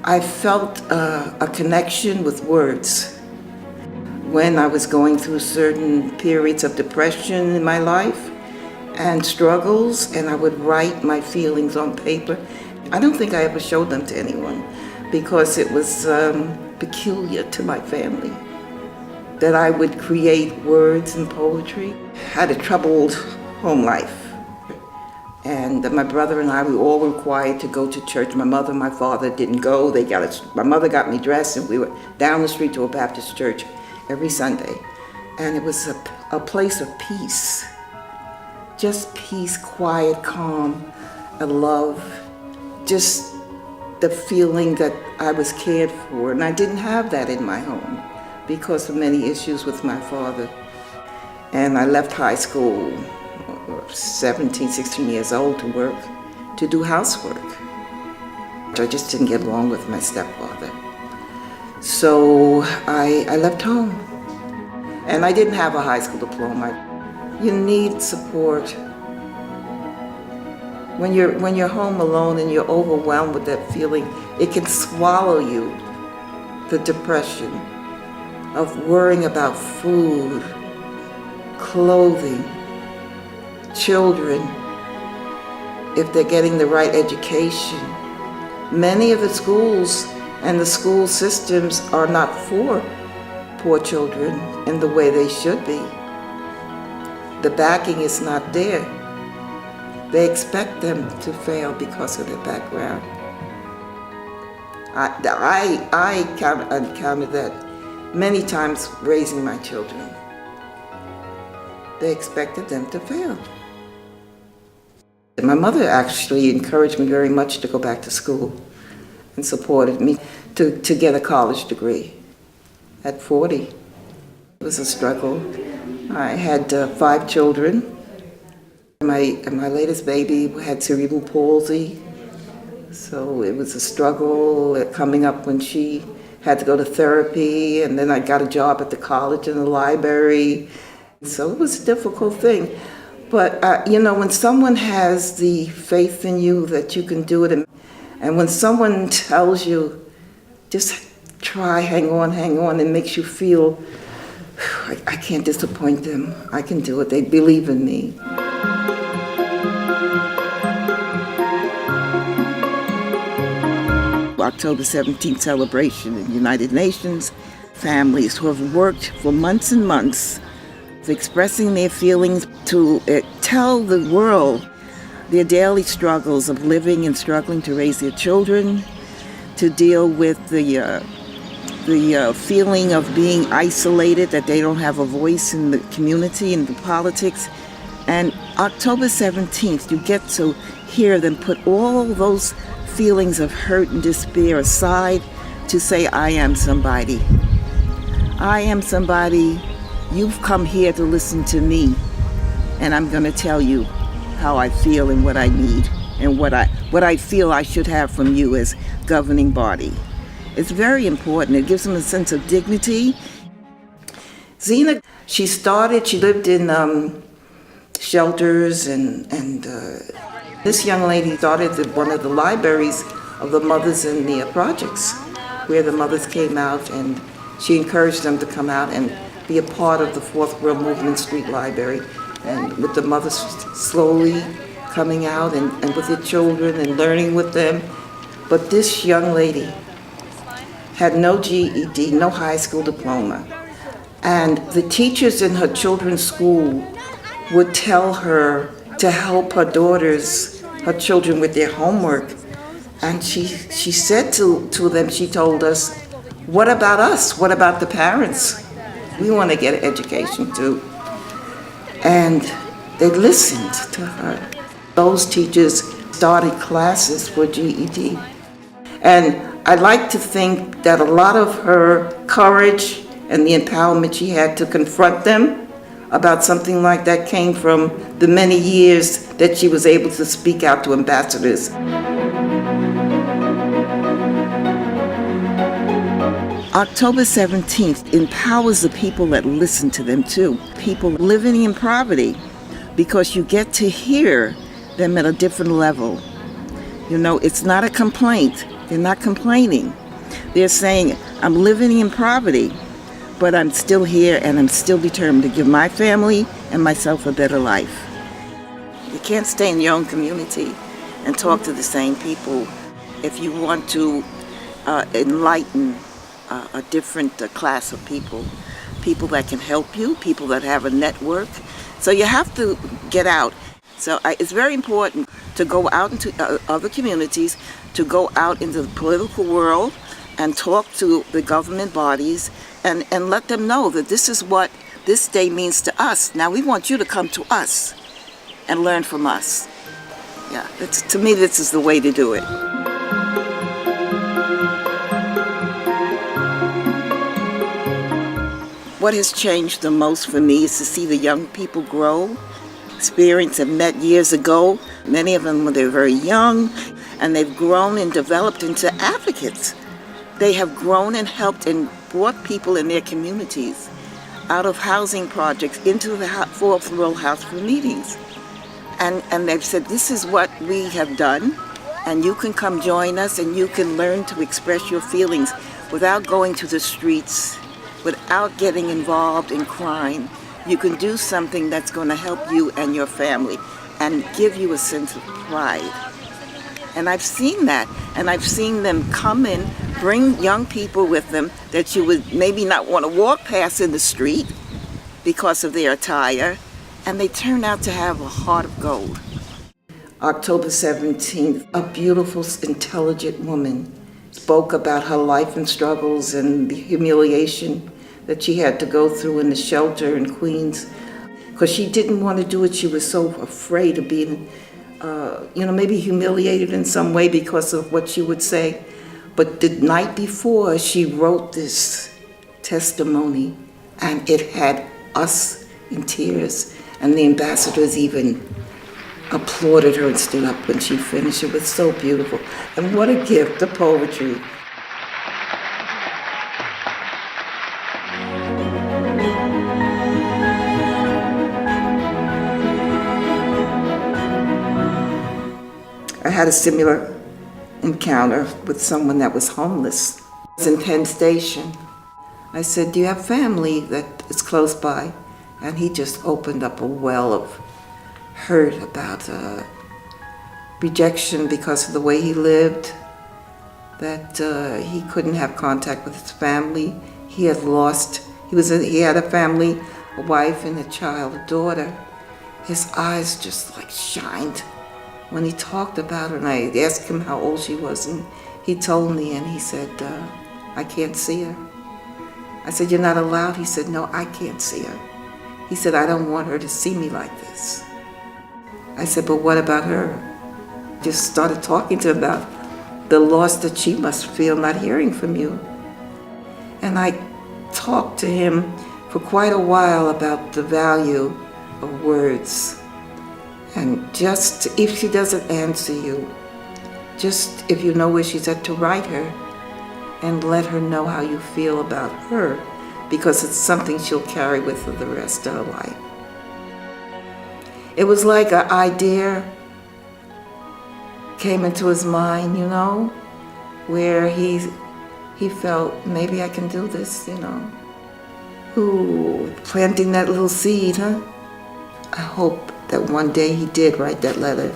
I felt a connection with words. When I was going through certain periods of depression in my life and struggles, and I would write my feelings on paper. I don't think I ever showed them to anyone because it was peculiar to my family that I would create words and poetry. I had a troubled home life. And my brother and I, we all were required to go to church. My mother and my father didn't go. My mother got me dressed, and we were down the street to a Baptist church every Sunday. And it was a place of peace. Just peace, quiet, calm, and love. Just the feeling that I was cared for. And I didn't have that in my home because of many issues with my father. And I left high school 17, 16 years old to work, to do housework. I just didn't get along with my stepfather. So I left home. And I didn't have a high school diploma. You need support. When you're home alone and you're overwhelmed with that feeling, it can swallow you. The depression of worrying about food, clothing, children, if they're getting the right education. Many of the schools and the school systems are not for poor children in the way they should be. The backing is not there. They expect them to fail because of their background. I encountered that many times raising my children. They expected them to fail. My mother actually encouraged me very much to go back to school and supported me to get a college degree at 40. It was a struggle. I had 5 children. My latest baby had cerebral palsy, so it was a struggle coming up when she had to go to therapy, and then I got a job at the college in the library. So it was a difficult thing. But, when someone has the faith in you that you can do it, and when someone tells you, just try, hang on, and makes you feel, I can't disappoint them. I can do it. They believe in me. October 17th celebration in the United Nations, families who have worked for months and months expressing their feelings to tell the world their daily struggles of living and struggling to raise their children, to deal with the feeling of being isolated, that they don't have a voice in the community and the politics. And October 17th, you get to hear them put all those feelings of hurt and despair aside to say, I am somebody. I am somebody. You've come here to listen to me, and I'm going to tell you how I feel and what I need and what I feel I should have from you as governing body. It's very important. It gives them a sense of dignity. Zena, she lived in shelters, and this young lady started one of the libraries of the mothers in the projects, where the mothers came out, and she encouraged them to come out and be a part of the Fourth World Movement Street Library, and with the mothers slowly coming out and with their children and learning with them. But this young lady had no GED, no high school diploma. And the teachers in her children's school would tell her to help her children with their homework. And she said to them, she told us, what about us? What about the parents? We want to get an education too. And they listened to her. Those teachers started classes for GED. And I like to think that a lot of her courage and the empowerment she had to confront them about something like that came from the many years that she was able to speak out to ambassadors. October 17th empowers the people that listen to them too. People living in poverty, because you get to hear them at a different level. You know, it's not a complaint. They're not complaining. They're saying, I'm living in poverty, but I'm still here and I'm still determined to give my family and myself a better life. You can't stay in your own community and talk to the same people if you want to enlighten a different class of people, people that can help you, people that have a network. So you have to get out. So it's very important to go out into other communities, to go out into the political world and talk to the government bodies and let them know that this is what this day means to us. Now we want you to come to us and learn from us. Yeah, to me, this is the way to do it. What has changed the most for me is to see the young people grow. Experience and met years ago, many of them when they were very young, and they've grown and developed into advocates. They have grown and helped and brought people in their communities out of housing projects into the Fourth World House for meetings. And they've said, this is what we have done, and you can come join us and you can learn to express your feelings without going to the streets, without getting involved in crime. You can do something that's going to help you and your family and give you a sense of pride. And I've seen that, and I've seen them come in, bring young people with them that you would maybe not want to walk past in the street because of their attire, and they turn out to have a heart of gold. October 17th, a beautiful, intelligent woman spoke about her life and struggles and the humiliation that she had to go through in the shelter in Queens, because she didn't want to do it. She was so afraid of being, maybe humiliated in some way because of what she would say. But the night before, she wrote this testimony, and it had us in tears, and the ambassadors even applauded her and stood up when she finished. It was so beautiful. And what a gift, the poetry. I had a similar encounter with someone that was homeless. It was in Penn Station. I said, do you have family that is close by? And he just opened up a well of hurt about rejection because of the way he lived, that he couldn't have contact with his family. He had a family, a wife and a child, a daughter. His eyes just like shined when he talked about her, and I asked him how old she was, and he told me, and he said, I can't see her. I said, you're not allowed? He said, no, I can't see her. He said, I don't want her to see me like this. I said, but what about her? Just started talking to him about the loss that she must feel not hearing from you. And I talked to him for quite a while about the value of words. And just if she doesn't answer you, just if you know where she's at, to write her and let her know how you feel about her, because it's something she'll carry with her the rest of her life. It was like an idea came into his mind, where he felt, maybe I can do this, Ooh, planting that little seed, huh? I hope that one day he did write that letter